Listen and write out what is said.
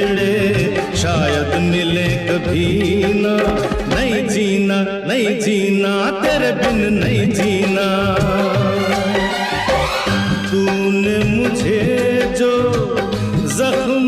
बिछड़े शायद मिले कभी ना। नहीं जीना, नहीं जीना, तेरे बिन नहीं जीना। तूने मुझे जो जख्म